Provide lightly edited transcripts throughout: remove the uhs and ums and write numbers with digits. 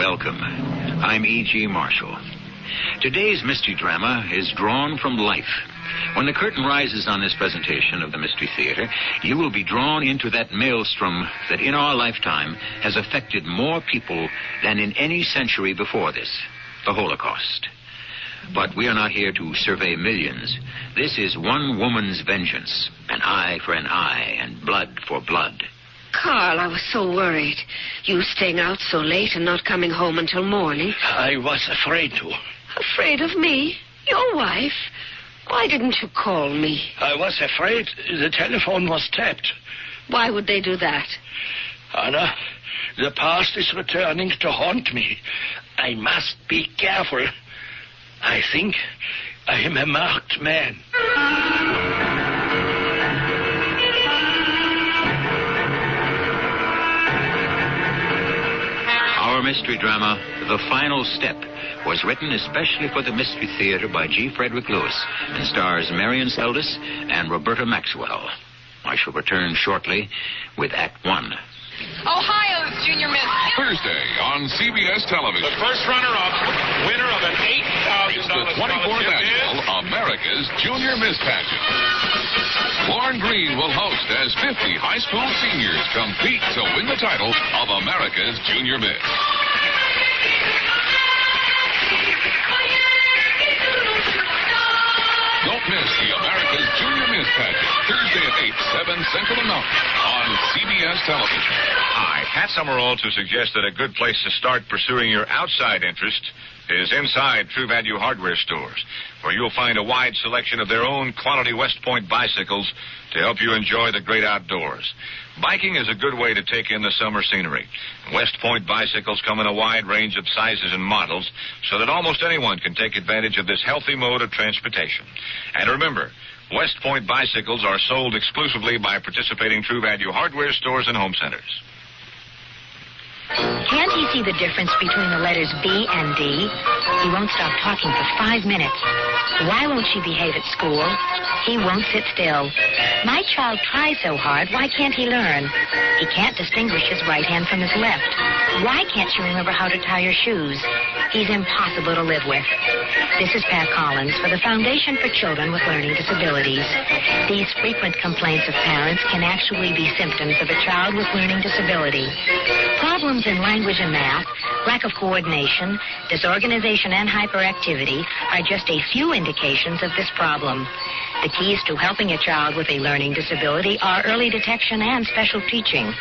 Welcome. I'm E.G. Marshall. Today's mystery drama is drawn from life. When the curtain rises on this presentation of the Mystery Theater, you will be drawn into that maelstrom that in our lifetime has affected more people than in any century before this, the Holocaust. But we are not here to survey millions. This is one woman's vengeance, an eye for an eye and blood for blood. Carl, I was so worried. You staying out so late and not coming home until morning. I was afraid to. Afraid of me? Your wife? Why didn't you call me? I was afraid the telephone was tapped. Why would they do that? Anna, the past is returning to haunt me. I must be careful. I think I am a marked man. Our mystery drama, The Final Step, was written especially for the Mystery Theater by G. Frederick Lewis and stars Marion Seldes and Roberta Maxwell. I shall return shortly with Act One. Ohio's Junior Miss. Thursday on CBS Television. The first runner-up, winner of an $8,000 It's the 24th annual America's Junior Miss Pageant. Lauren Green will host as 50 high school seniors compete to win the title of America's Junior Miss. Don't miss the America's Junior Miss Pageant, Thursday at 8, 7 Central and Mountain on CBS Television. Hi, Pat Summerall to suggest that a good place to start pursuing your outside interest is inside True Value hardware stores, where you'll find a wide selection of their own quality West Point bicycles to help you enjoy the great outdoors. Biking is a good way to take in the summer scenery. West Point bicycles come in a wide range of sizes and models so that almost anyone can take advantage of this healthy mode of transportation. And remember, West Point bicycles are sold exclusively by participating True Value hardware stores and home centers. Can't he see the difference between the letters B and D? He won't stop talking for 5 minutes. Why won't she behave at school? He won't sit still. My child tries so hard, why can't he learn? He can't distinguish his right hand from his left. Why can't she remember how to tie her shoes? He's impossible to live with. This is Pat Collins for the Foundation for Children with Learning Disabilities. These frequent complaints of parents can actually be symptoms of a child with learning disability. Problems in language and math, lack of coordination, disorganization, and hyperactivity are just a few indications of this problem. The keys to helping a child with a learning disability are early detection and special teaching.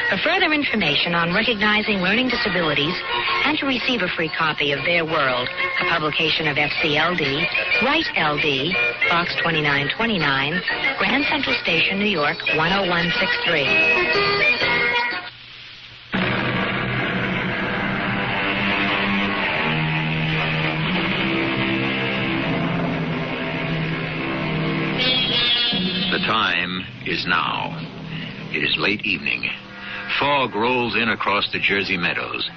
For further information on recognizing learning disabilities and to receive a free copy of Their World, a publication of FCLD, write LD, Box 2929, Grand Central Station, New York, 10163. The time is now. It is late evening. Fog rolls in across the Jersey meadows.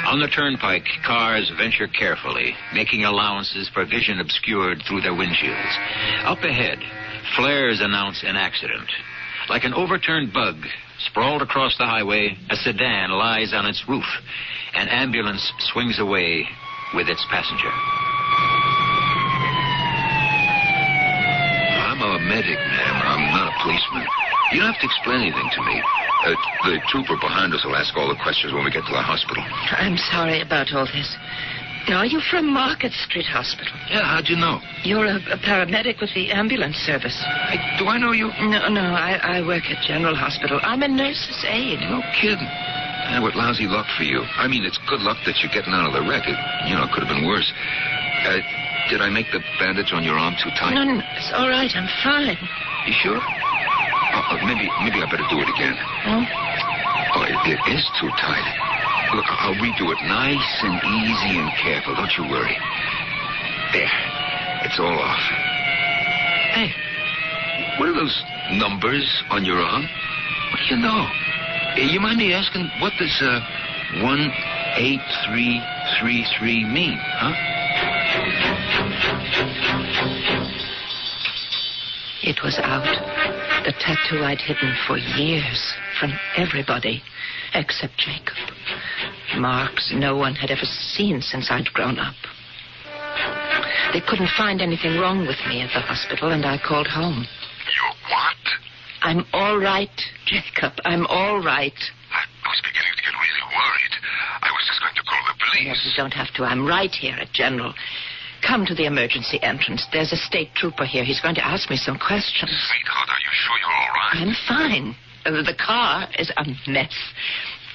On the turnpike, cars venture carefully, making allowances for vision obscured through their windshields. Up ahead, flares announce an accident. Like an overturned bug, sprawled across the highway, a sedan lies on its roof. An ambulance swings away with its passenger. I'm a medic, ma'am. I'm not a policeman. You don't have to explain anything to me. The trooper behind us will ask all the questions when we get to the hospital. I'm sorry about all this. Are you from Market Street Hospital? Yeah, how'd you know? You're a paramedic with the ambulance service. Do I know you? No, I work at General Hospital. I'm a nurse's aide. No kidding. What lousy luck for you. I mean, it's good luck that you're getting out of the wreck. It could have been worse. Did I make the bandage on your arm too tight? No, it's all right. I'm fine. You sure? Maybe I better do it again. Oh? Oh, it is too tight. Look, I'll redo it nice and easy and careful. Don't you worry. There. It's all off. Hey, what are those numbers on your arm? What do you know? You mind me asking, what does 18333 mean, huh? It was out. The tattoo I'd hidden for years from everybody except Jacob. Marks no one had ever seen since I'd grown up. They couldn't find anything wrong with me at the hospital, and I called home. You what? I'm all right, Jacob. I'm all right. I was beginning to get really worried. I was just going to call the police. Yes, you don't have to. I'm right here at General. Come to the emergency entrance. There's a state trooper here. He's going to ask me some questions. Sweetheart, are you sure you're all right? I'm fine. The car is a mess.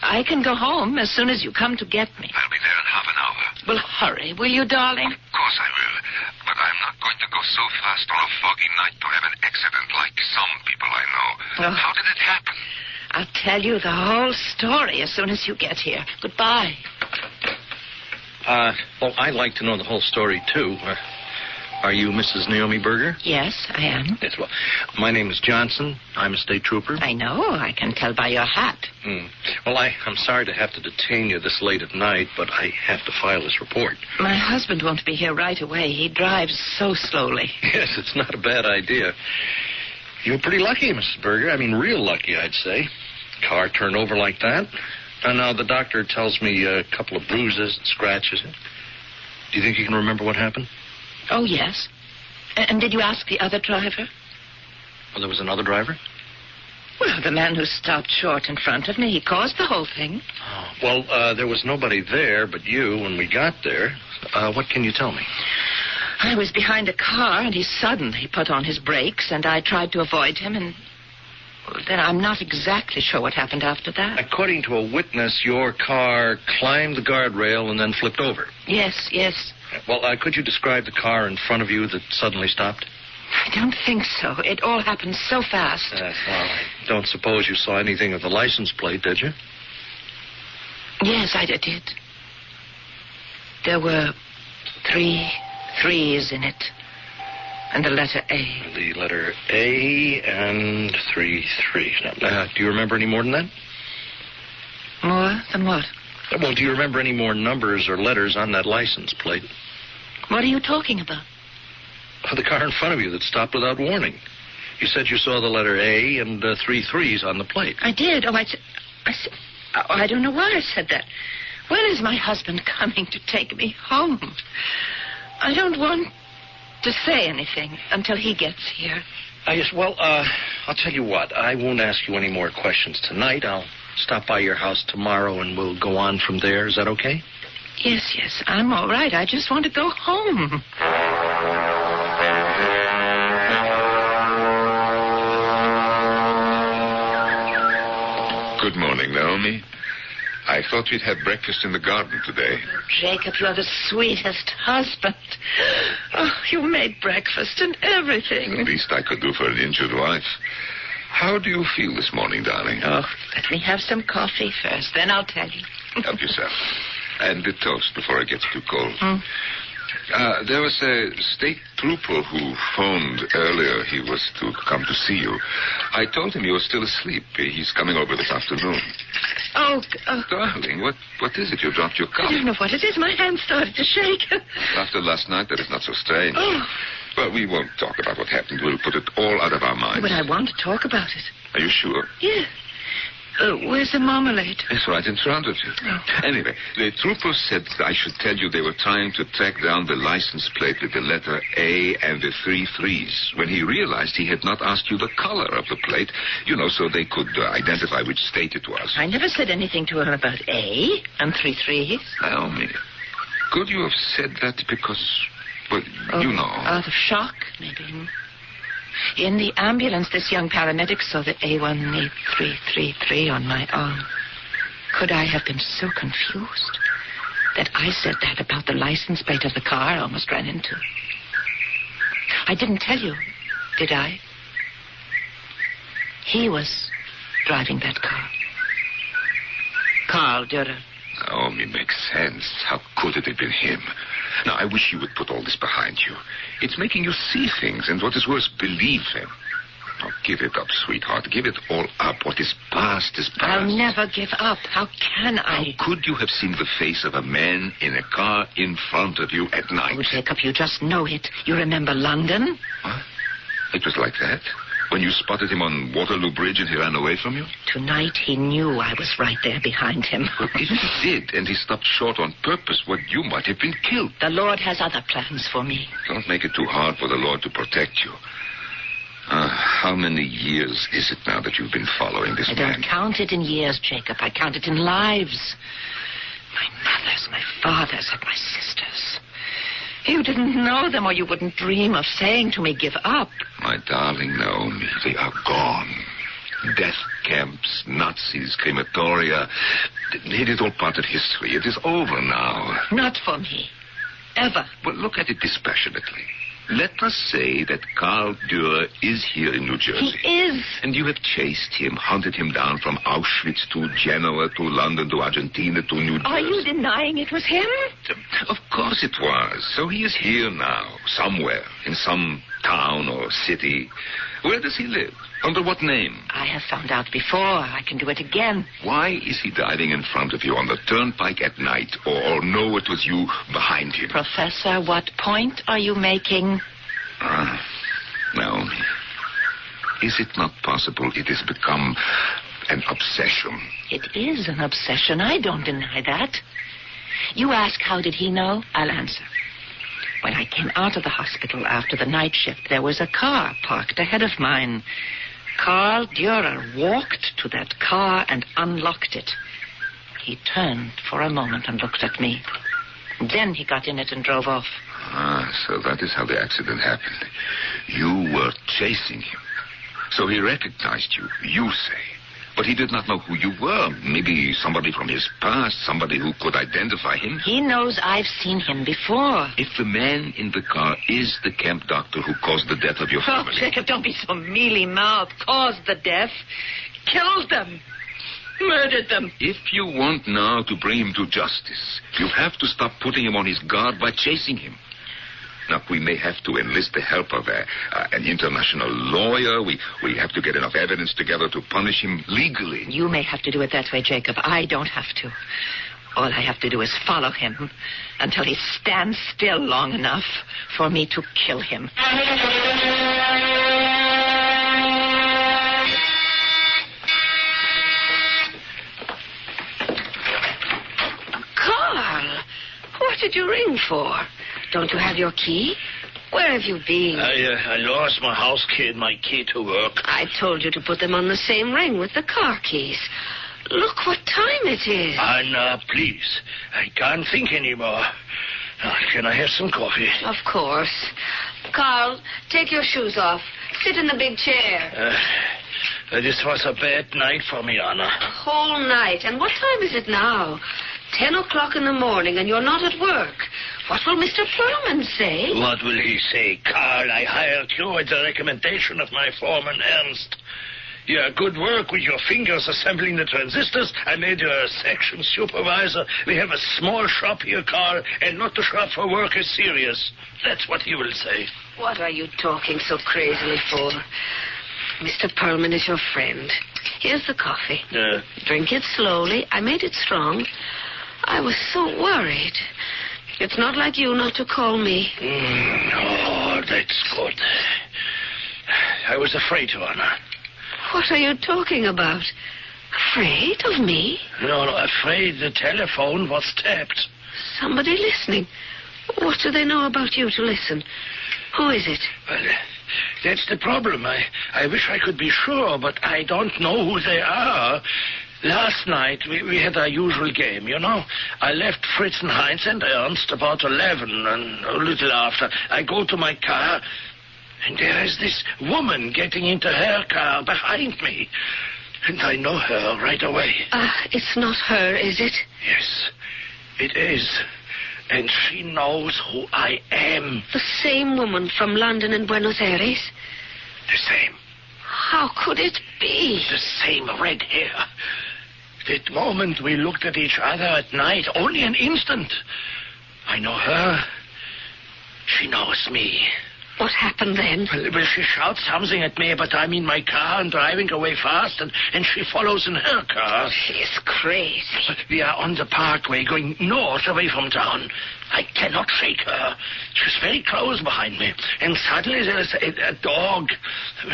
I can go home as soon as you come to get me. I'll be there in half an hour. Well, hurry, will you, darling? Of course I will. But I'm not going to go so fast on a foggy night to have an accident like some people I know. Oh. How did it happen? I'll tell you the whole story as soon as you get here. Goodbye. Well, I'd like to know the whole story, too. Are you Mrs. Naomi Berger? Yes, I am. Yes, well, my name is Johnson. I'm a state trooper. I know. I can tell by your hat. Well, I'm sorry to have to detain you this late at night, but I have to file this report. My husband won't be here right away. He drives so slowly. Yes, it's not a bad idea. You were pretty lucky, Mrs. Berger. I mean, real lucky, I'd say. Car turned over like that. And now the doctor tells me a couple of bruises and scratches. Do you think you can remember what happened? Oh, yes. And did you ask the other driver? Well, there was another driver? Well, the man who stopped short in front of me. He caused the whole thing. Oh, well, there was nobody there but you when we got there. What can you tell me? I was behind a car, and he suddenly put on his brakes, and I tried to avoid him, and then I'm not exactly sure what happened after that. According to a witness, your car climbed the guardrail and then flipped over. Yes, yes. Well, could you describe the car in front of you that suddenly stopped? I don't think so. It all happened so fast. Well, I don't suppose you saw anything of the license plate, did you? Yes, I did. There were 3 3s in it. And the letter A. The letter A and 3 3s. Now, do you remember any more than that? More than what? Well, do you remember any more numbers or letters on that license plate? What are you talking about? The car in front of you that stopped without warning. You said you saw the letter A and 3 3s on the plate. I did. I don't know why I said that. When is my husband coming to take me home? I don't want to say anything until he gets here. Yes, well, I'll tell you what. I won't ask you any more questions tonight. I'll stop by your house tomorrow and we'll go on from there. Is that okay? Yes, I'm all right. I just want to go home. Good morning, Naomi. I thought we'd have breakfast in the garden today. Jacob, you're the sweetest husband. Oh, you made breakfast and everything. The least I could do for an injured wife. How do you feel this morning, darling? Oh, let me have some coffee first, then I'll tell you. Help yourself. And the toast before it gets too cold. There was a state trooper who phoned earlier. He was to come to see you. I told him you were still asleep. He's coming over this afternoon. Oh. Darling, what is it? You dropped your cup. I don't know what it is. My hand started to shake. After last night, that is not so strange. Oh. Well, we won't talk about what happened. We'll put it all out of our minds. But I want to talk about it. Are you sure? Yes. Where's the marmalade? It's right in front of you. Oh. Anyway, the troopers said I should tell you they were trying to track down the license plate with the letter A and the 3 3s. When he realized he had not asked you the color of the plate, so they could identify which state it was. I never said anything to him about A and 3 3s. Naomi, could you have said that because, Out of shock, maybe. In the ambulance, this young paramedic saw the A18333 on my arm. Could I have been so confused that I said that about the license plate of the car I almost ran into? I didn't tell you, did I? He was driving that car. Carl Dürer. Naomi, makes sense. How could it have been him? Now, I wish you would put all this behind you. It's making you see things, and what is worse, believe them. Now, give it up, sweetheart. Give it all up. What is past is past. I'll never give up. How can I? How could you have seen the face of a man in a car in front of you at night? Oh, Jacob, you just know it. You remember London? What? It was like that? When you spotted him on Waterloo Bridge and he ran away from you? Tonight he knew I was right there behind him. If he did, and he stopped short on purpose, you might have been killed. The Lord has other plans for me. Don't make it too hard for the Lord to protect you. How many years is it now that you've been following this man? I don't count it in years, Jacob. I count it in lives. My mothers, my fathers, and my sisters. You didn't know them, or you wouldn't dream of saying to me, give up. My darling Naomi, they are gone. Death camps, Nazis, crematoria. It is all part of history. It is over now. Not for me. Ever. But look at it dispassionately. Let us say that Karl Dürer is here in New Jersey. He is. And you have chased him, hunted him down from Auschwitz to Genoa to London to Argentina to New Jersey. Are you denying it was him? Of course it was. So he is here now, somewhere, in some town or city. Where does he live? Under what name? I have found out before. I can do it again. Why is he driving in front of you on the turnpike at night? Or no, it was you behind him? Professor, what point are you making? Naomi, is it not possible it has become an obsession? It is an obsession. I don't deny that. You ask, how did he know? I'll answer. When I came out of the hospital after the night shift, there was a car parked ahead of mine. Karl Dürer walked to that car and unlocked it. He turned for a moment and looked at me. Then he got in it and drove off. So that is how the accident happened. You were chasing him. So he recognized you, you say. But he did not know who you were. Maybe somebody from his past, somebody who could identify him. He knows I've seen him before. If the man in the car is the camp doctor who caused the death of your family... Oh, Jacob, don't be so mealy-mouthed. Caused the death. Killed them. Murdered them. If you want now to bring him to justice, you have to stop putting him on his guard by chasing him. Now, we may have to enlist the help of an international lawyer. We have to get enough evidence together to punish him legally. You may have to do it that way, Jacob. I don't have to. All I have to do is follow him until he stands still long enough for me to kill him. Carl, what did you ring for? Don't you have your key? Where have you been? I lost my house key and my key to work. I told you to put them on the same ring with the car keys. Look what time it is. Anna, please. I can't think anymore. Can I have some coffee? Of course. Carl, take your shoes off. Sit in the big chair. This was a bad night for me, Anna. A whole night. And what time is it now? 10 o'clock in the morning, and you're not at work. What will Mr. Perlman say? What will he say? Carl, I hired you at the recommendation of my foreman, Ernst. Your good work with your fingers assembling the transistors. I made you a section supervisor. We have a small shop here, Carl, and not the shop for work is serious. That's what he will say. What are you talking so crazily for? Mr. Perlman is your friend. Here's the coffee. Drink it slowly. I made it strong. I was so worried. It's not like you not to call me. Oh, that's good. I was afraid, Anna. What are you talking about? Afraid of me? No, afraid the telephone was tapped. Somebody listening. What do they know about you to listen? Who is it? Well, that's the problem. I wish I could be sure, but I don't know who they are. Last night, we had our usual game, you know. I left Fritz and Heinz and Ernst about 11, and a little after. I go to my car, and there is this woman getting into her car behind me. And I know her right away. It's not her, is it? Yes, it is. And she knows who I am. The same woman from London and Buenos Aires? The same. How could it be? The same red hair. That moment we looked at each other at night, only an instant. I know her. She knows me. What happened then? Well, she shouts something at me, but I'm in my car and driving away fast, and she follows in her car. She's crazy. We are on the parkway going north away from town. I cannot shake her. She's very close behind me. And suddenly there's a dog.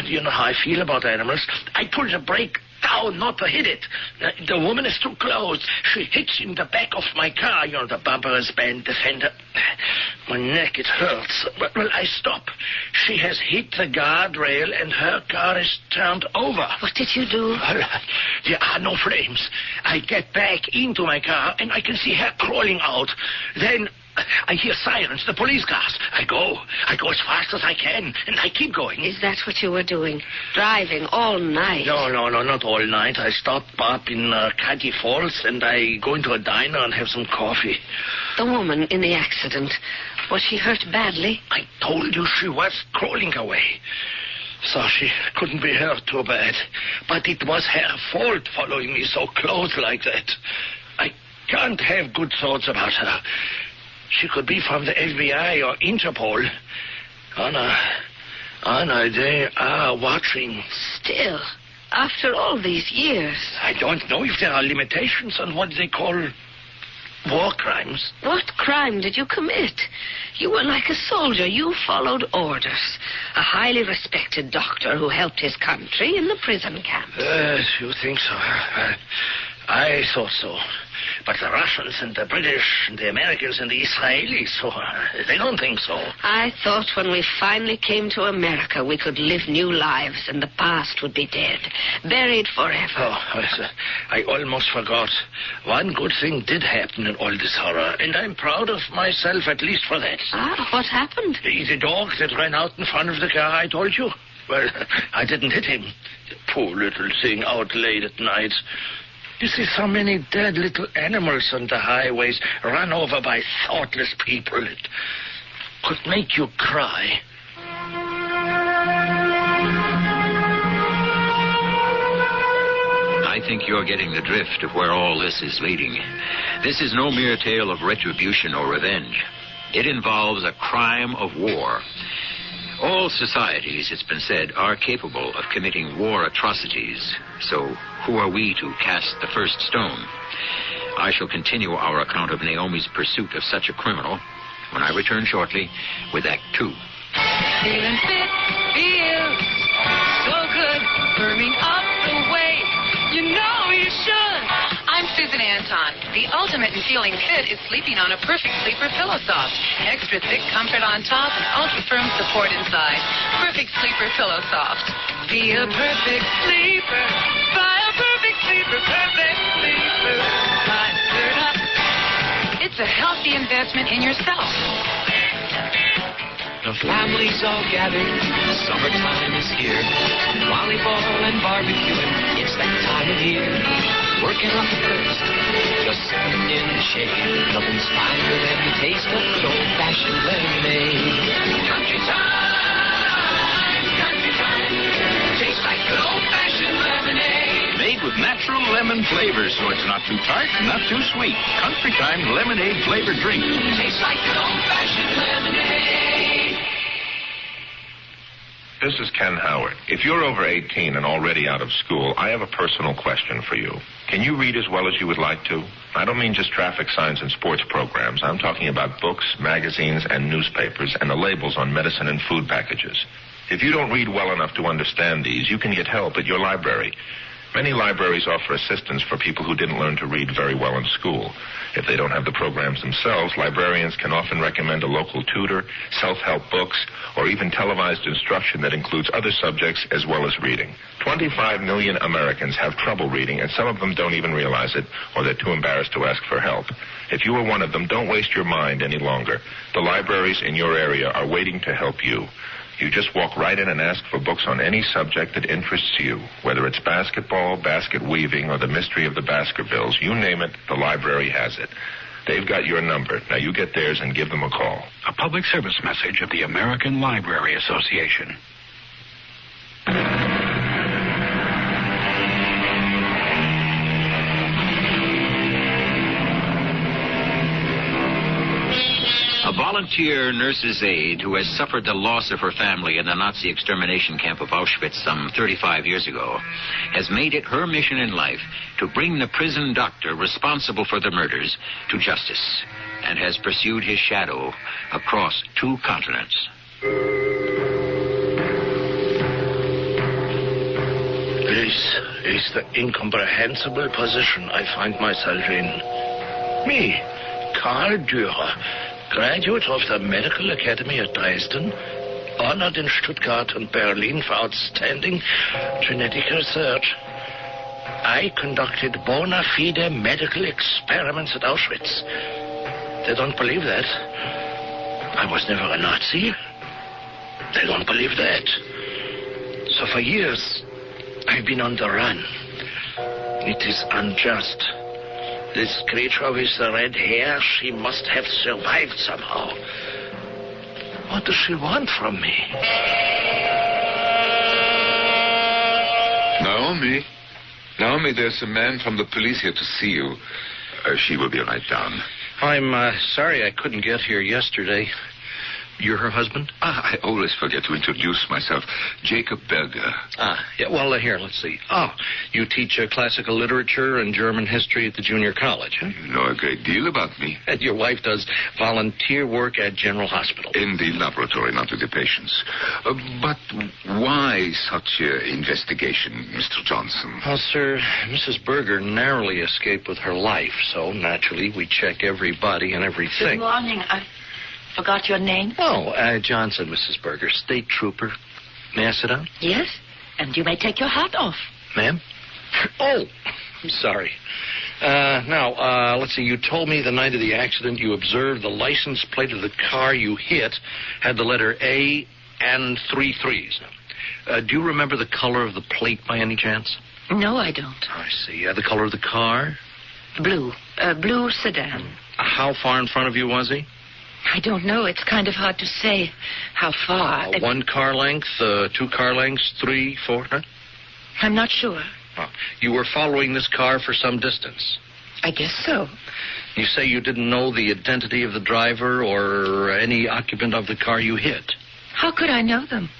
You know how I feel about animals. I pull the brake down not to hit it. The woman is too close. She hits in the back of my car. You know, the bumper is bent, the fender. My neck, it hurts. Well, I stop. She has hit the guardrail and her car is turned over. What did you do? Well, there are no flames. I get back into my car and I can see her crawling out. Then I hear sirens, the police cars. I go as fast as I can, and I keep going. Is that what you were doing? Driving all night? No, not all night. I stop up in Cuddy Falls, and I go into a diner and have some coffee. The woman in the accident, was she hurt badly? I told you she was crawling away. So she couldn't be hurt too bad. But it was her fault following me so close like that. I can't have good thoughts about her. She could be from the FBI or Interpol. Anna, they are watching. Still, after all these years. I don't know if there are limitations on what they call war crimes. What crime did you commit? You were like a soldier. You followed orders. A highly respected doctor who helped his country in the prison camp. You think so? I thought so. But the Russians and the British and the Americans and the Israelis, they don't think so. I thought when we finally came to America, we could live new lives and the past would be dead, buried forever. I almost forgot. One good thing did happen in all this horror, and I'm proud of myself at least for that. What happened? The dog that ran out in front of the car, I told you. Well, I didn't hit him. Poor little thing out late at night. You see so many dead little animals on the highways run over by thoughtless people. It could make you cry. I think you're getting the drift of where all this is leading. This is no mere tale of retribution or revenge. It involves a crime of war. All societies, it's been said, are capable of committing war atrocities. So who are we to cast the first stone? I shall continue our account of Naomi's pursuit of such a criminal when I return shortly with Act 2. Feeling fit, feel so good, firming up the way you know you should. I'm Susan Anton. The ultimate in feeling fit is sleeping on a Perfect Sleeper Pillow Soft. Extra thick comfort on top and ultra firm support inside. Perfect Sleeper Pillow Soft. Be a perfect sleeper. Buy a Perfect Sleeper. Perfect Sleeper. Skirt up. It's a healthy investment in yourself. The family's all gathered, summertime is here. Volleyball and barbecuing, it's that time of year. Working up the first, just sitting in the shade. Nothing's finer than the taste of good old-fashioned lemonade. Country time, tastes like good old-fashioned lemonade. Made with natural lemon flavor, so it's not too tart, not too sweet. Country Time lemonade flavored drink. Tastes like good old-fashioned lemonade. This is Ken Howard. If you're over 18 and already out of school, I have a personal question for you. Can you read as well as you would like to? I don't mean just traffic signs and sports programs. I'm talking about books, magazines, and newspapers, and the labels on medicine and food packages. If you don't read well enough to understand these, you can get help at your library. Many libraries offer assistance for people who didn't learn to read very well in school. If they don't have the programs themselves, librarians can often recommend a local tutor, self-help books, or even televised instruction that includes other subjects as well as reading. 25 million Americans have trouble reading, and some of them don't even realize it, or they're too embarrassed to ask for help. If you are one of them, don't waste your mind any longer. The libraries in your area are waiting to help you. You just walk right in and ask for books on any subject that interests you, whether it's basketball, basket weaving, or the mystery of the Baskervilles. You name it, the library has it. They've got your number. Now you get theirs and give them a call. A public service message of the American Library Association. A volunteer nurse's aide who has suffered the loss of her family in the Nazi extermination camp of Auschwitz some 35 years ago has made it her mission in life to bring the prison doctor responsible for the murders to justice, and has pursued his shadow across 2 continents. This is the incomprehensible position I find myself in. Me, Karl Dürer, graduate of the Medical Academy at Dresden, honored in Stuttgart and Berlin for outstanding genetic research. I conducted bona fide medical experiments at Auschwitz. They don't believe that. I was never a Nazi. They don't believe that. So for years, I've been on the run. It is unjust. This creature with the red hair, she must have survived somehow. What does she want from me? Naomi, there's a man from the police here to see you. She will be right down. I'm sorry I couldn't get here yesterday. You're her husband? I always forget to introduce myself. Jacob Berger. Yeah, well, here, let's see. Oh, you teach classical literature and German history at the junior college, huh? You know a great deal about me. And your wife does volunteer work at General Hospital. In the laboratory, not with the patients. But why such investigation, Mr. Johnson? Well, sir, Mrs. Berger narrowly escaped with her life, so naturally we check every body and everything. Good morning. I forgot your name. Oh, Johnson, Mrs. Berger, state trooper. May I sit down? Yes, and you may take your hat off. Ma'am? Oh, I'm sorry. Now, let's see. You told me the night of the accident you observed the license plate of the car you hit had the letter A and 3 3s. Do you remember the color of the plate by any chance? No, I don't. I see. The color of the car? Blue. Blue sedan. How far in front of you was he? I don't know. It's kind of hard to say how far. 1 car length, 2 car lengths, 3, 4? Huh? I'm not sure. Oh. You were following this car for some distance? I guess so. You say you didn't know the identity of the driver or any occupant of the car you hit? How could I know them?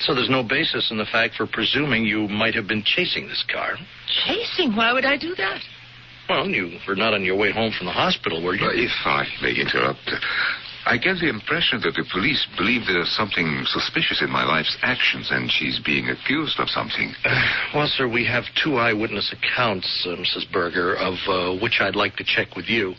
So there's no basis in the fact for presuming you might have been chasing this car. Chasing? Why would I do that? Well, you were not on your way home from the hospital, were you? If I may interrupt, I get the impression that the police believe there's something suspicious in my wife's actions and she's being accused of something. Well, sir, we have 2 eyewitness accounts, Mrs. Berger, of which I'd like to check with you.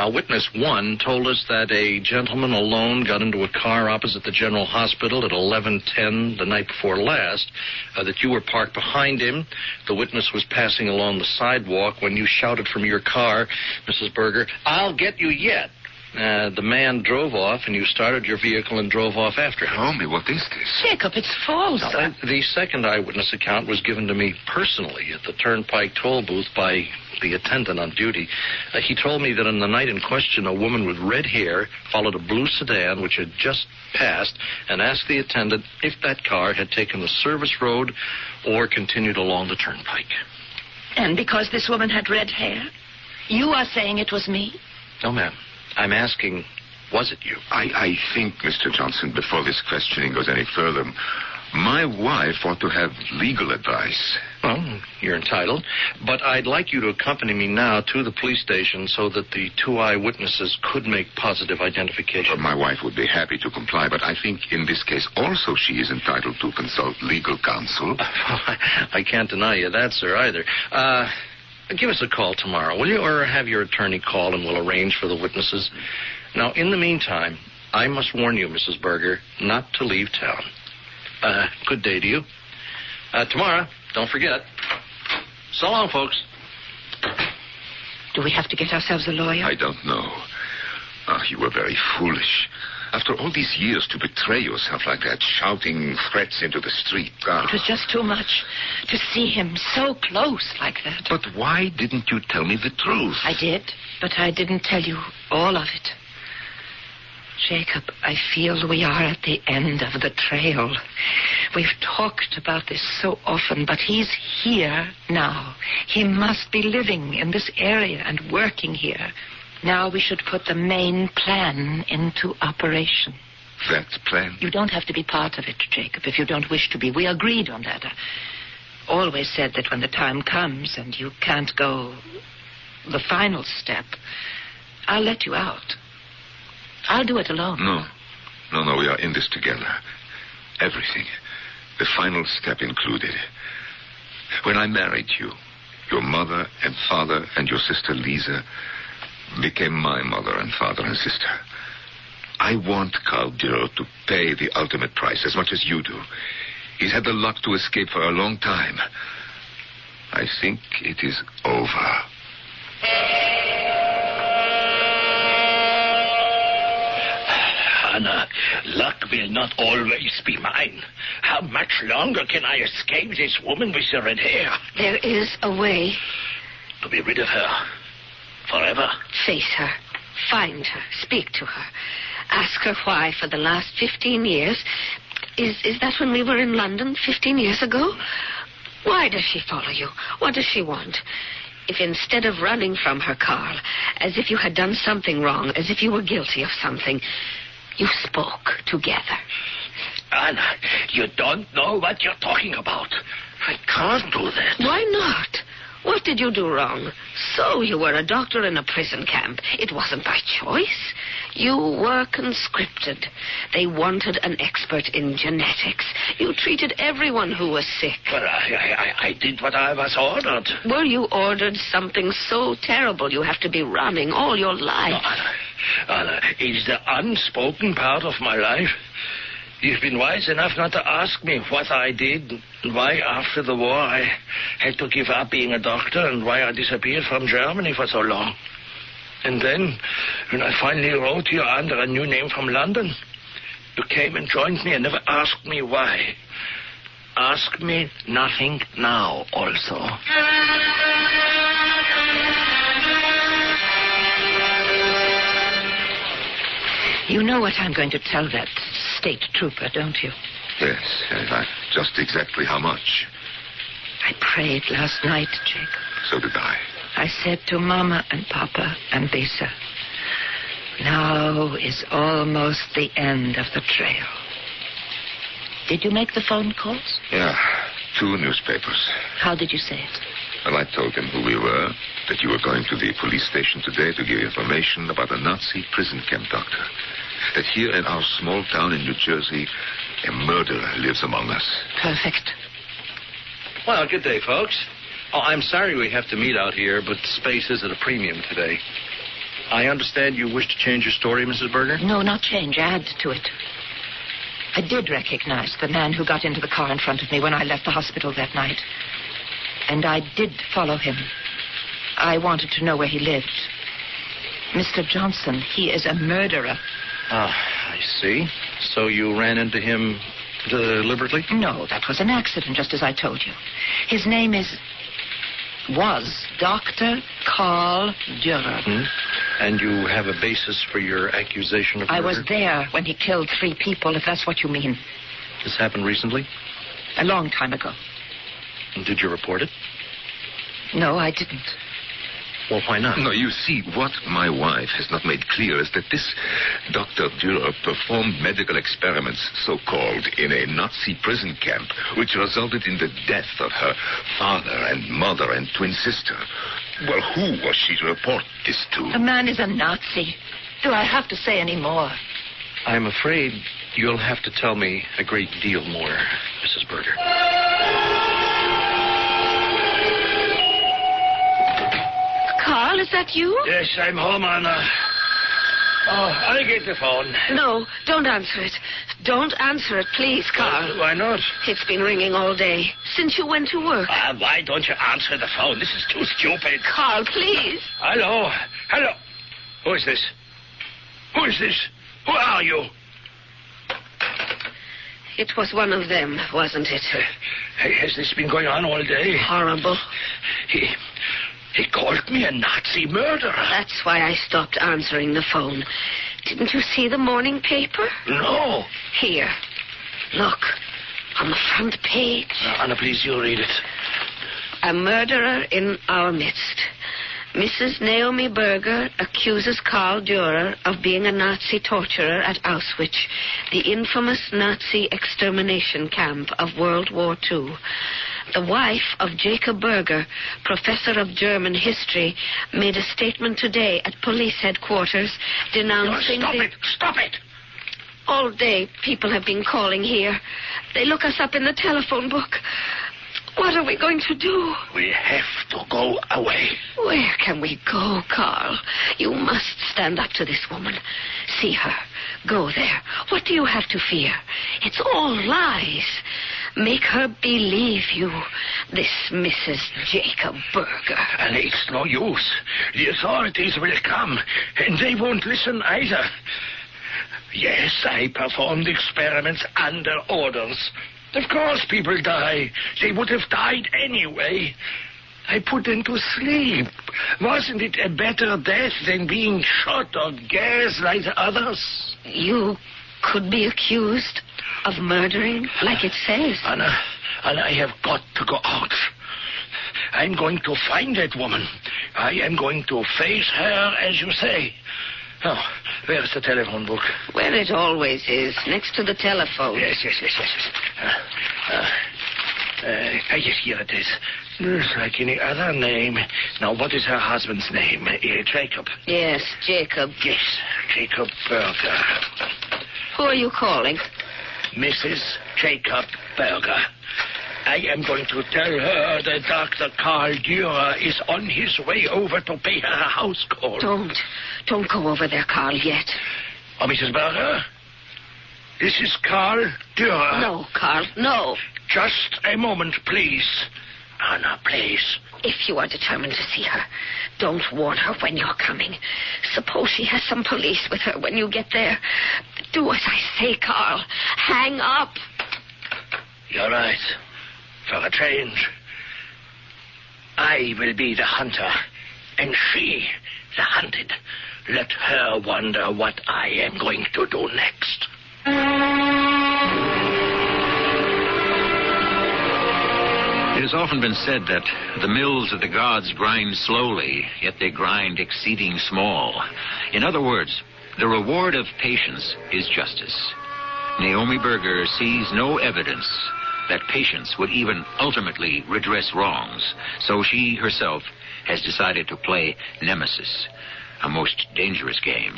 Witness 1 told us that a gentleman alone got into a car opposite the General Hospital at 11:10 the night before last, that you were parked behind him. The witness was passing along the sidewalk when you shouted from your car, Mrs. Berger, "I'll get you yet." The man drove off, and you started your vehicle and drove off after him. Tell me, what is this? Jacob, it's false. No, the second eyewitness account was given to me personally at the Turnpike toll booth by the attendant on duty. He told me that on the night in question, a woman with red hair followed a blue sedan which had just passed and asked the attendant if that car had taken the service road or continued along the Turnpike. And because this woman had red hair, you are saying it was me? No, ma'am. I'm asking, was it you? I think, Mr. Johnson, before this questioning goes any further, my wife ought to have legal advice. Well, you're entitled. But I'd like you to accompany me now to the police station so that the 2 eyewitnesses could make positive identification. My wife would be happy to comply, but I think in this case also she is entitled to consult legal counsel. I can't deny you that, sir, either. Give us a call tomorrow, will you? Or have your attorney call and we'll arrange for the witnesses. Now, in the meantime, I must warn you, Mrs. Berger, not to leave town. Good day to you. Tomorrow, don't forget. So long, folks. Do we have to get ourselves a lawyer? I don't know. You were very foolish. After all these years to betray yourself like that, shouting threats into the street. It was just too much to see him so close like that. But why didn't you tell me the truth? I did, but I didn't tell you all of it. Jacob, I feel we are at the end of the trail. We've talked about this so often, but he's here now. He must be living in this area and working here. Now we should put the main plan into operation. That plan? You don't have to be part of it, Jacob, if you don't wish to be. We agreed on that. I always said that when the time comes and you can't go the final step, I'll let you out. I'll do it alone. No, we are in this together. Everything. The final step included. When I married you, your mother and father and your sister Lisa became my mother and father and sister. I want Carl Dürer to pay the ultimate price as much as you do. He's had the luck to escape for a long time. I think it is over. Anna, luck will not always be mine. How much longer can I escape this woman with the red hair? There is a way. To be rid of her. Forever. Face her. Find her. Speak to her. Ask her why for the last 15 years... Is that when we were in London 15 years ago? Why does she follow you? What does she want? If instead of running from her, Carl, as if you had done something wrong, as if you were guilty of something, you spoke together. Anna, you don't know what you're talking about. I can't do that. Why not? What did you do wrong? So you were a doctor in a prison camp. It wasn't by choice. You were conscripted. They wanted an expert in genetics. You treated everyone who was sick. Well, I did what I was ordered. Were you ordered something so terrible you have to be running all your life? No, Anna, it's the unspoken part of my life. You've been wise enough not to ask me what I did and why after the war I had to give up being a doctor and why I disappeared from Germany for so long. And then, when I finally wrote you under a new name from London, you came and joined me and never asked me why. Ask me nothing now also. You know what I'm going to tell that state trooper, don't you? Yes, just exactly how much? I prayed last night, Jacob. So did I. I said to Mama and Papa and Lisa, now is almost the end of the trail. Did you make the phone calls? Yeah, 2 newspapers. How did you say it? Well, I told them who we were, that you were going to the police station today to give information about a Nazi prison camp doctor. That here in our small town in New Jersey, a murderer lives among us. Perfect. Well, good day, folks. Oh, I'm sorry we have to meet out here, but space is at a premium today. I understand you wish to change your story, Mrs. Berger? No, not change. Add to it. I did recognize the man who got into the car in front of me when I left the hospital that night. And I did follow him. I wanted to know where he lived. Mr. Johnson, he is a murderer. Ah, I see. So you ran into him deliberately? No, that was an accident, just as I told you. His name was Dr. Carl Dürer. Hmm? And you have a basis for your accusation of murder? I was there when he killed 3 people, if that's what you mean. This happened recently? A long time ago. And did you report it? No, I didn't. Well, why not? No, you see, what my wife has not made clear is that this Dr. Dürer performed medical experiments, so-called, in a Nazi prison camp, which resulted in the death of her father and mother and twin sister. Well, who was she to report this to? The man is a Nazi. Do I have to say any more? I'm afraid you'll have to tell me a great deal more, Mrs. Berger. Carl, is that you? Yes, I'm home, Anna. Oh, I'll get the phone. No, don't answer it. Don't answer it, please, Carl. Why not? It's been ringing all day, since you went to work. Why don't you answer the phone? This is too stupid. Carl, please. Hello? Who is this? Who is this? Who are you? It was one of them, wasn't it? Has this been going on all day? Horrible. He called me a Nazi murderer. That's why I stopped answering the phone. Didn't you see the morning paper? No. Here. Look. On the front page. Anna, please, you read it. A murderer in our midst. Mrs. Naomi Berger accuses Karl Dürer of being a Nazi torturer at Auschwitz, the infamous Nazi extermination camp of World War II. The wife of Jacob Berger, professor of German history, made a statement today at police headquarters denouncing... Stop it! All day, people have been calling here. They look us up in the telephone book. What are we going to do? We have to go away. Where can we go, Carl? You must stand up to this woman. See her. Go there. What do you have to fear? It's all lies. Make her believe you. This Mrs. Jacob Berger. And it's no use. The authorities will come, and they won't listen either. Yes, I performed experiments under orders. Of course people die. They would have died anyway. I put them to sleep. Wasn't it a better death than being shot or gassed like others? You could be accused of murdering, like it says. Anna, I have got to go out. I'm going to find that woman. I am going to face her, as you say. Oh, where's the telephone book? Where it always is, next to the telephone. Yes. Yes, here it is. It's like any other name. Now, what is her husband's name? Jacob. Yes, Jacob. Yes, Jacob Berger. Who are you calling? Mrs. Jacob Berger. I am going to tell her that Dr. Karl Dürer is on his way over to pay her a house call. Don't go over there, Karl, yet. Oh, Mrs. Berger? This is Karl Dürer. No, Karl, no. Just a moment, please. Anna, please. If you are determined to see her, don't warn her when you're coming. Suppose she has some police with her when you get there. Do as I say, Karl. Hang up. You're right. For a change. I will be the hunter, and she the hunted. Let her wonder what I am going to do next. It has often been said that the mills of the gods grind slowly, yet they grind exceeding small. In other words, the reward of patience is justice. Naomi Berger sees no evidence that patience would even ultimately redress wrongs, so she herself has decided to play Nemesis, a most dangerous game.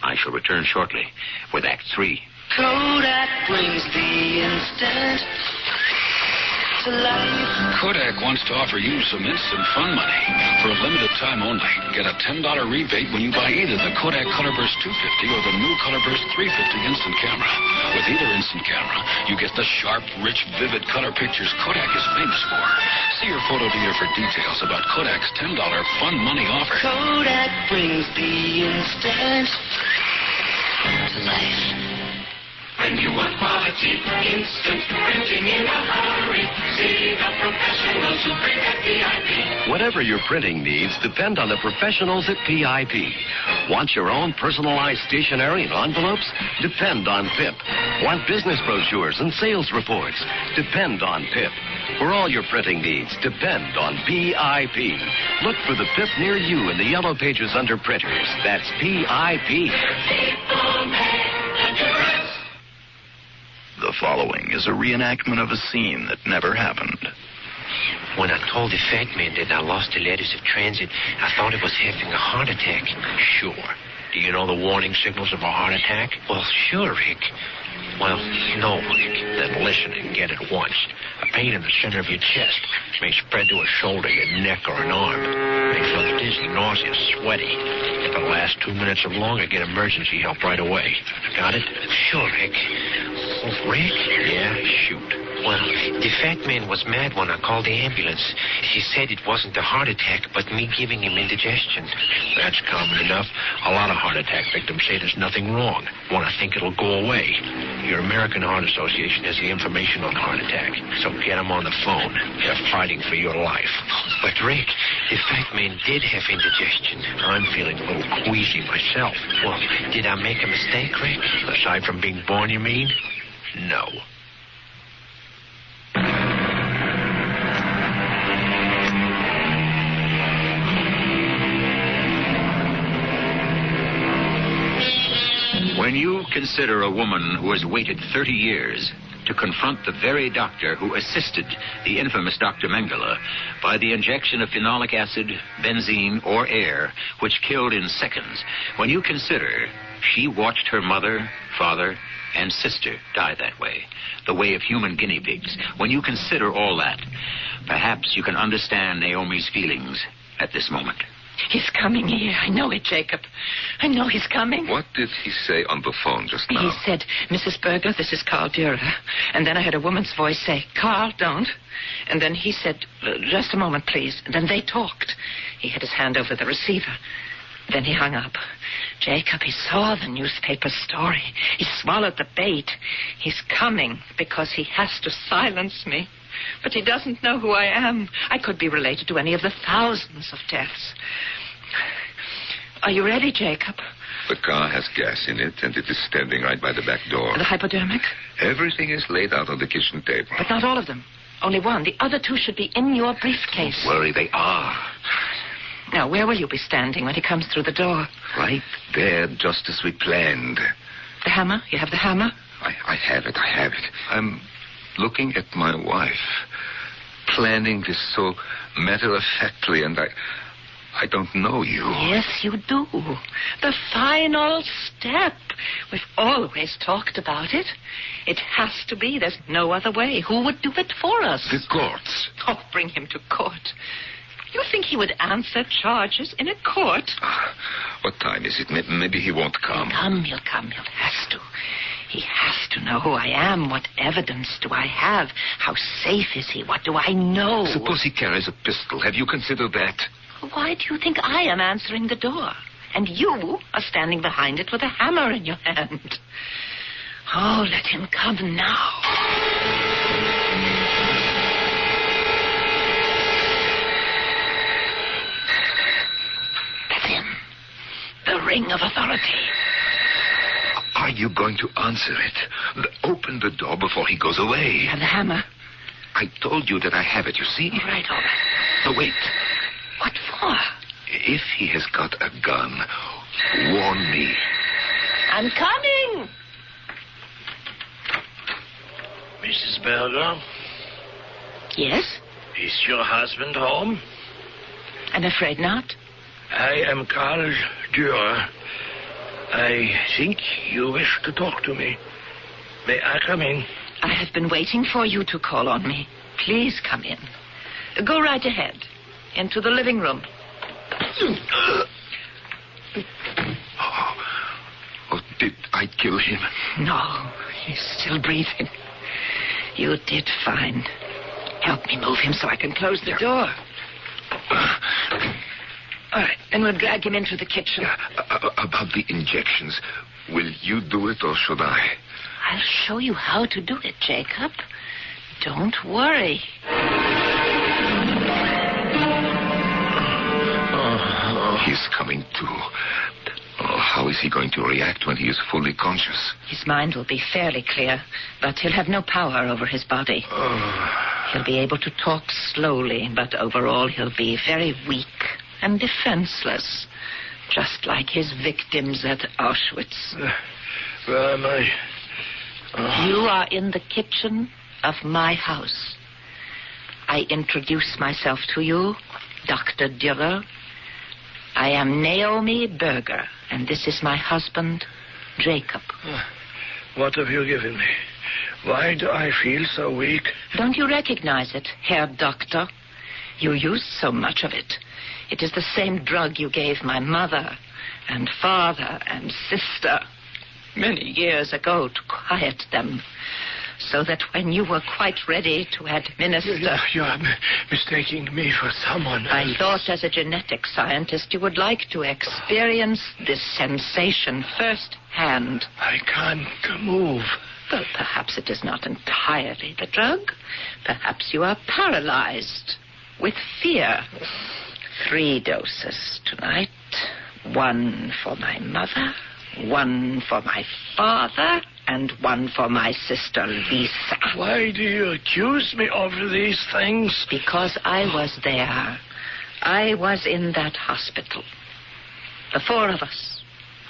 I shall return shortly with Act 3. Kodak brings the instant to life. Kodak wants to offer you some instant fun money. For a limited time only, get a $10 rebate when you buy either the Kodak Colorburst 250 or the new Colorburst 350 instant camera. With either instant camera, you get the sharp, rich, vivid color pictures Kodak is famous for. See your photo dealer for details about Kodak's $10 fun money offer. Kodak brings the instant to life. When you want quality, instant printing in a hurry, see the professionals who print at PIP. Whatever your printing needs, depend on the professionals at PIP. Want your own personalized stationery and envelopes? Depend on PIP. Want business brochures and sales reports? Depend on PIP. For all your printing needs, depend on PIP. Look for the PIP near you in the yellow pages under printers. That's PIP. The following is a reenactment of a scene that never happened. When I told the fat man that I lost the letters of transit, I thought he was having a heart attack. Sure. Do you know the warning signals of a heart attack? Well, sure, Rick. Well, no, Rick. Then listen and get it once. A pain in the center of your chest may spread to a shoulder, your neck, or an arm. May feel dizzy, nauseous, sweaty. If it lasts 2 minutes or longer, get emergency help right away. Got it? Sure, Rick. Oh, Rick? Yeah, shoot. Well, the fat man was mad when I called the ambulance. He said it wasn't a heart attack, but me giving him indigestion. That's common enough. A lot of heart attack victims say there's nothing wrong. Want to think it'll go away. Your American Heart Association has the information on heart attack, so get them on the phone. They're fighting for your life. But, Rick, the fat man did have indigestion. I'm feeling a little queasy myself. Well, did I make a mistake, Rick? Aside from being born, you mean? No. When you consider a woman who has waited 30 years to confront the very doctor who assisted the infamous Dr. Mengele by the injection of phenolic acid, benzene, or air, which killed in seconds, when you consider she watched her mother, father, and sister die that way, the way of human guinea pigs, when you consider all that, perhaps you can understand Naomi's feelings at this moment. He's coming here. I know it, Jacob. I know he's coming. What did he say on the phone just now? He said, Mrs. Berger, this is Carl Dürer. And then I heard a woman's voice say, Carl, don't. And then he said, just a moment, please. And then they talked. He had his hand over the receiver. Then he hung up. Jacob, he saw the newspaper story. He swallowed the bait. He's coming because he has to silence me. But he doesn't know who I am. I could be related to any of the thousands of deaths. Are you ready, Jacob? The car has gas in it, and it is standing right by the back door. The hypodermic? Everything is laid out on the kitchen table. But not all of them. Only one. The other two should be in your briefcase. Don't worry, they are. Now, where will you be standing when he comes through the door? Right there, just as we planned. The hammer? You have the hammer? I have it. I'm looking at my wife, planning this so matter-of-factly, and I don't know you. Yes, you do. The final step. We've always talked about it. It has to be. There's no other way. Who would do it for us? The courts. Oh, bring him to court. You think he would answer charges in a court? What time is it? Maybe he won't come. He'll come. He'll have to. He has to know who I am. What evidence do I have? How safe is he? What do I know? Suppose he carries a pistol. Have you considered that? Why do you think I am answering the door? And you are standing behind it with a hammer in your hand. Oh, let him come now. That's him. The ring of authority. Are you going to answer it? Open the door before he goes away. You have the hammer. I told you that I have it, you see? All right. But wait. What for? If he has got a gun, warn me. I'm coming. Mrs. Berger? Yes? Is your husband home? I'm afraid not. I am Carl Dürer. I think you wish to talk to me. May I come in? I have been waiting for you to call on me. Please come in. Go right ahead. Into the living room. Oh, did I kill him? No, he's still breathing. You did fine. Help me move him so I can close the door. All right, then we'll drag him into the kitchen. About the injections, will you do it or should I? I'll show you how to do it, Jacob. Don't worry. He's coming to. Oh, how is he going to react when he is fully conscious? His mind will be fairly clear, but he'll have no power over his body. He'll be able to talk slowly, but overall he'll be very weak and defenseless, just like his victims at Auschwitz. Where am I? You are in the kitchen of my house. I introduce myself to you, Dr. Dürer. I am Naomi Berger, and this is my husband, Jacob. What have you given me? Why do I feel so weak? Don't you recognize it, Herr Doctor? You used so much of it. It is the same drug you gave my mother and father and sister many years ago to quiet them, so that when you were quite ready to administer... You are mistaking me for someone else. I thought as a genetic scientist you would like to experience this sensation firsthand. I can't move. Well, perhaps it is not entirely the drug. Perhaps you are paralyzed with fear. 3 doses tonight. 1 for my mother, 1 for my father, and 1 for my sister, Lisa. Why do you accuse me of these things? Because I was there. I was in that hospital. The 4 of us.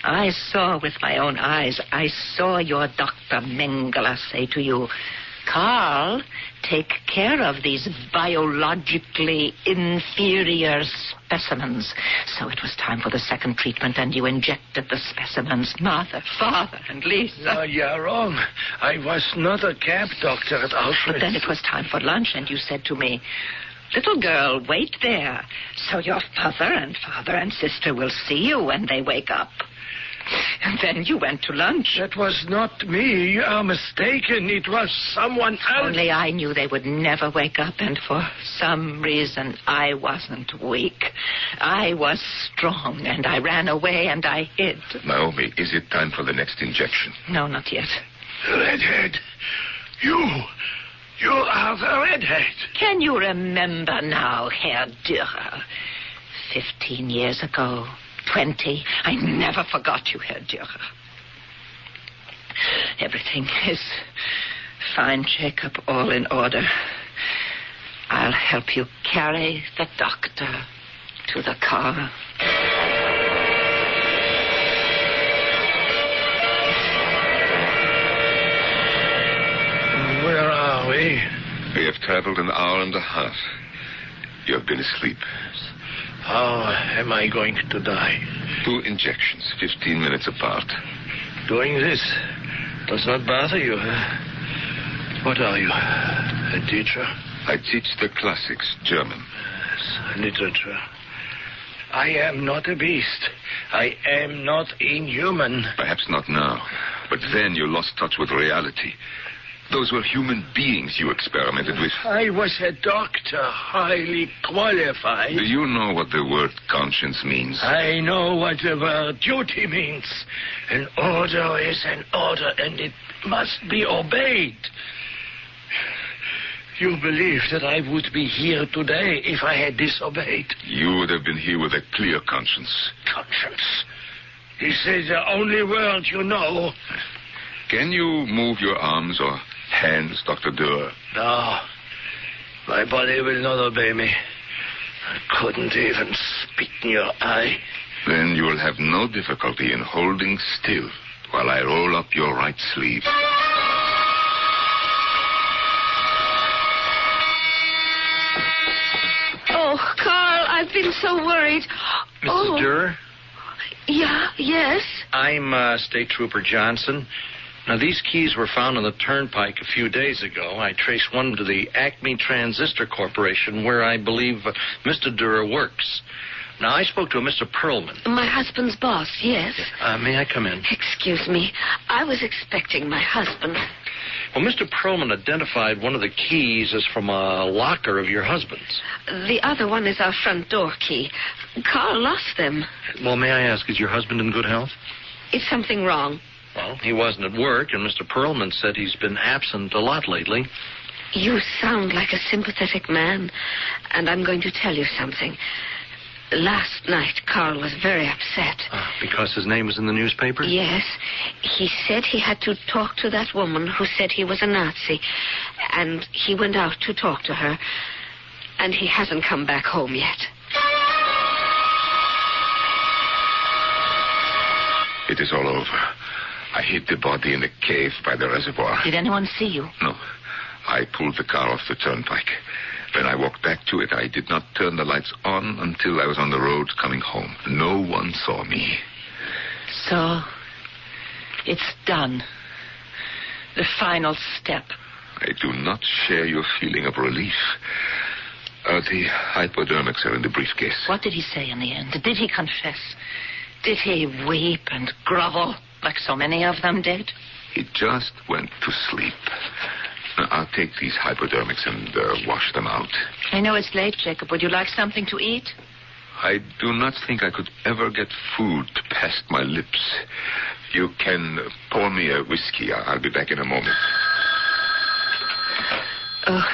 I saw with my own eyes. I saw your Dr. Mengele say to you, Carl, take care of these biologically inferior specimens. So it was time for the second treatment, and you injected the specimens. Mother, father, and Lisa. No, you're wrong. I was not a cab doctor at Auschwitz. But then it was time for lunch, and you said to me, little girl, wait there, so your father and sister will see you when they wake up. And then you went to lunch. That was not me. You are mistaken. It was someone else. Only I knew they would never wake up, and for some reason I wasn't weak. I was strong, and I ran away, and I hid. Naomi, is it time for the next injection? No, not yet. Redhead. You are the redhead. Can you remember now, Herr Dürer? 15 years ago, 20. I never forgot you, Herr Dürer. Everything is fine, Jacob, all in order. I'll help you carry the doctor to the car. Where are we? We have traveled an hour and a half. You have been asleep. How am I going to die? 2 injections, 15 minutes apart. Doing this does not bother you, huh? What are you, a teacher? I teach the classics, German. Yes, literature. I am not a beast. I am not inhuman. Perhaps not now, but then you lost touch with reality. Those were human beings you experimented with. I was a doctor, highly qualified. Do you know what the word conscience means? I know what the word duty means. An order is an order, and it must be obeyed. You believe that I would be here today if I had disobeyed? You would have been here with a clear conscience. Conscience? This is the only word you know. Can you move your arms or hands, Dr. Dürer? No. My body will not obey me. I couldn't even spit in your eye. Then you will have no difficulty in holding still while I roll up your right sleeve. Oh, Carl, I've been so worried. Mrs. Dürer? Yeah, yes? I'm State Trooper Johnson. Now, these keys were found on the turnpike a few days ago. I traced one to the Acme Transistor Corporation, where I believe Mr. Dürer works. Now, I spoke to a Mr. Perlman. My husband's boss, yes. May I come in? Excuse me. I was expecting my husband. Well, Mr. Perlman identified one of the keys as from a locker of your husband's. The other one is our front door key. Carl lost them. Well, may I ask, is your husband in good health? Is something wrong? Well, he wasn't at work, and Mr. Perlman said he's been absent a lot lately. You sound like a sympathetic man, and I'm going to tell you something. Last night, Carl was very upset. Because his name was in the newspaper? Yes. He said he had to talk to that woman who said he was a Nazi, and he went out to talk to her, and he hasn't come back home yet. It is all over. I hid the body in a cave by the reservoir. Did anyone see you? No. I pulled the car off the turnpike. When I walked back to it, I did not turn the lights on until I was on the road coming home. No one saw me. So, it's done. The final step. I do not share your feeling of relief. The hypodermics are in the briefcase. What did he say in the end? Did he confess? Did he weep and grovel like so many of them did? He just went to sleep. Now, I'll take these hypodermics and wash them out. I know it's late, Jacob. Would you like something to eat? I do not think I could ever get food past my lips. You can pour me a whiskey. I'll be back in a moment. Oh,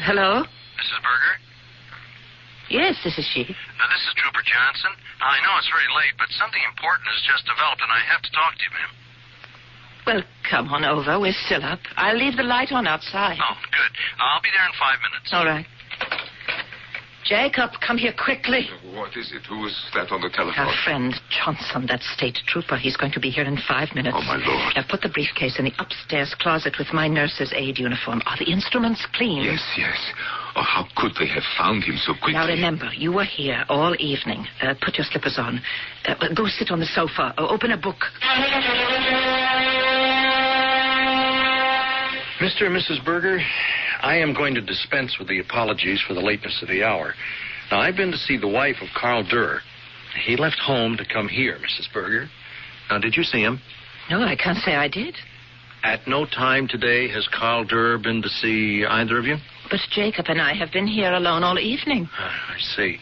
hello? Mrs. Berger? Yes, this is she. This is Trooper Johnson. I know it's very late, but something important has just developed, and I have to talk to you, ma'am. Well, come on over. We're still up. I'll leave the light on outside. Oh, good. I'll be there in 5 minutes. All right. Jacob, come here quickly. What is it? Who is that on the telephone? Our friend Johnson, that state trooper. He's going to be here in 5 minutes. Oh, my Lord. Now, put the briefcase in the upstairs closet with my nurse's aide uniform. Are the instruments clean? Yes. Oh, how could they have found him so quickly? Now, remember, you were here all evening. Put your slippers on. Go sit on the sofa. Open a book. Mr. and Mrs. Berger, I am going to dispense with the apologies for the lateness of the hour. Now, I've been to see the wife of Carl Durr. He left home to come here, Mrs. Berger. Now, did you see him? No, I can't say I did. At no time today has Carl Durr been to see either of you? But Jacob and I have been here alone all evening. I see.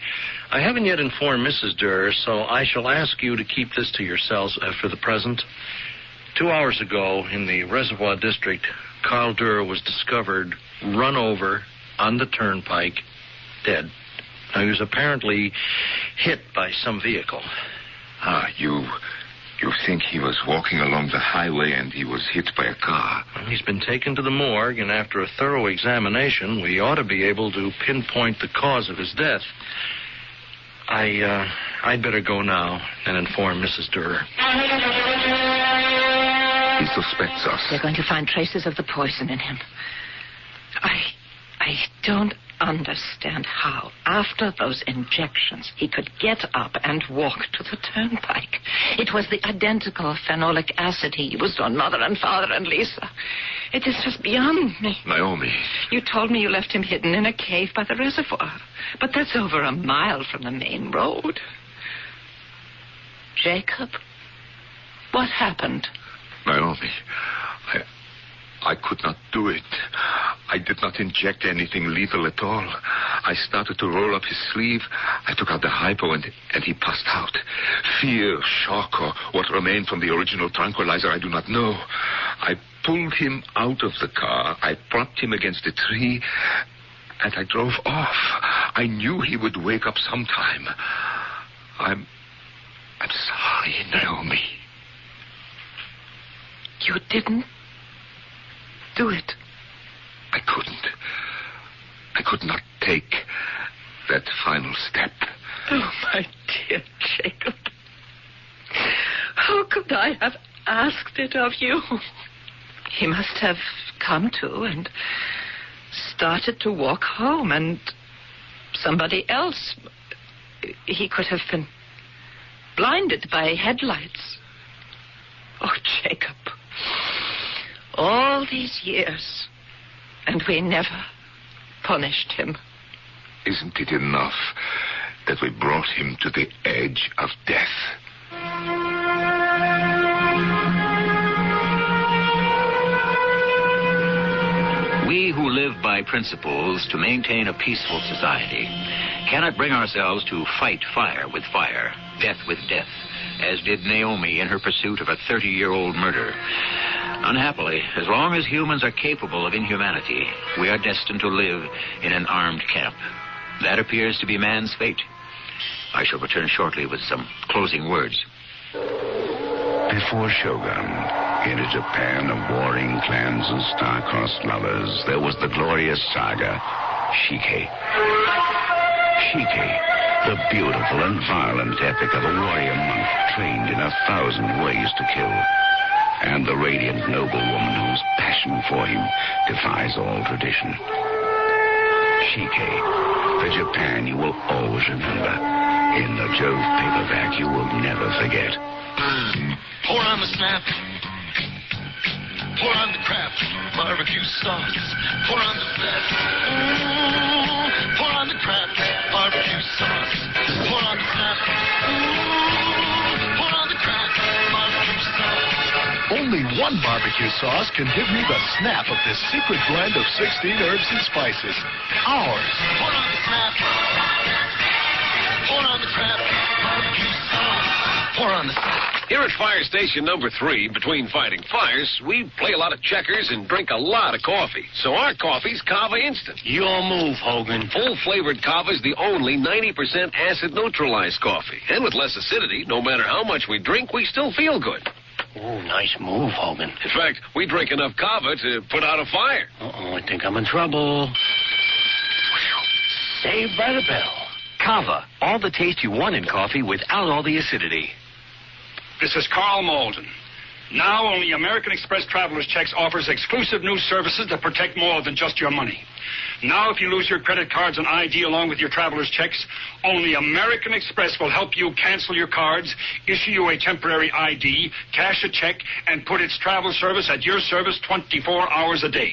I haven't yet informed Mrs. Durr, so I shall ask you to keep this to yourselves for the present. 2 hours ago, in the Reservoir District, Carl Durr was discovered run over on the turnpike, dead. Now, he was apparently hit by some vehicle. You think he was walking along the highway and he was hit by a car? Well, he's been taken to the morgue, and after a thorough examination, we ought to be able to pinpoint the cause of his death. I'd better go now and inform Mrs. Durr. He suspects us. They're going to find traces of the poison in him. I don't understand how, after those injections, he could get up and walk to the turnpike. It was the identical phenolic acid he used on Mother and Father and Lisa. It is just beyond me. Naomi. You told me you left him hidden in a cave by the reservoir. But that's over a mile from the main road. Jacob, what happened? Naomi, I could not do it. I did not inject anything lethal at all. I started to roll up his sleeve. I took out the hypo and he passed out. Fear, shock, or what remained from the original tranquilizer, I do not know. I pulled him out of the car. I propped him against a tree, and I drove off. I knew he would wake up sometime. I'm sorry, Naomi. You didn't do it. I couldn't. I could not take that final step. Oh, my dear Jacob. How could I have asked it of you? He must have come to and started to walk home, and somebody else. He could have been blinded by headlights. Oh, Jacob. All these years, and we never punished him. Isn't it enough that we brought him to the edge of death? We who live by principles to maintain a peaceful society cannot bring ourselves to fight fire with fire, death with death, as did Naomi in her pursuit of a 30-year-old murder. Unhappily, as long as humans are capable of inhumanity, we are destined to live in an armed camp. That appears to be man's fate. I shall return shortly with some closing words. Before Shogun, in a Japan of warring clans and star-crossed lovers, there was the glorious saga, Shike. Shike, the beautiful and violent epic of a warrior monk trained in 1,000 ways to kill. And the radiant noblewoman whose passion for him defies all tradition. Shike, the Japan you will always remember. In the Jove paperback you will never forget. Pour on the snap. Pour on the crap. Barbecue sauce. Pour on the fat. Pour on the crap. Barbecue sauce. Pour on the snap. Pour on the crap. Barbecue sauce. Only one barbecue sauce can give me the snap of this secret blend of 16 herbs and spices. Ours. Pour on the snap. Pour on the crap. Barbecue sauce. Pour on the snap. Here at Fire Station number 3, between fighting fires, we play a lot of checkers and drink a lot of coffee. So our coffee's Kava Instant. Your move, Hogan. Full-flavored Kava is the only 90% acid-neutralized coffee. And with less acidity, no matter how much we drink, we still feel good. Oh, nice move, Hogan. In fact, we drink enough Kava to put out a fire. Uh-oh, I think I'm in trouble. Saved by the Bell. Kava, all the taste you want in coffee without all the acidity. This is Carl Malden. Now only American Express Traveler's Checks offers exclusive new services that protect more than just your money. Now if you lose your credit cards and ID along with your traveler's checks, only American Express will help you cancel your cards, issue you a temporary ID, cash a check, and put its travel service at your service 24 hours a day.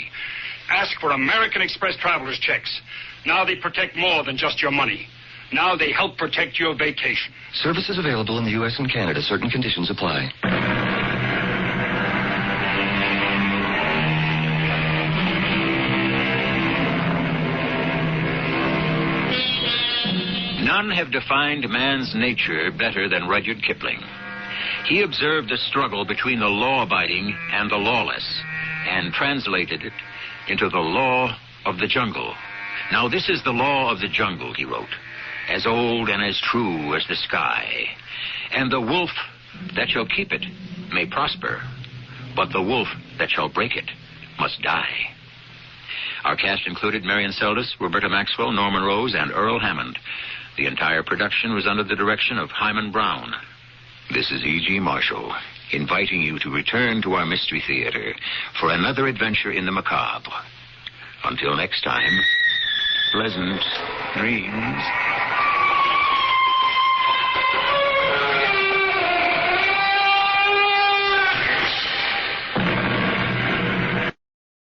Ask for American Express Traveler's Checks. Now they protect more than just your money. Now they help protect your vacation. Services available in the U.S. and Canada. Certain conditions apply. None have defined man's nature better than Rudyard Kipling. He observed the struggle between the law-abiding and the lawless and translated it into the law of the jungle. Now, this is the law of the jungle, he wrote, as old and as true as the sky. And the wolf that shall keep it may prosper, but the wolf that shall break it must die. Our cast included Marion Seldes, Roberta Maxwell, Norman Rose, and Earl Hammond. The entire production was under the direction of Hyman Brown. This is E.G. Marshall, inviting you to return to our Mystery Theater for another adventure in the macabre. Until next time, pleasant dreams.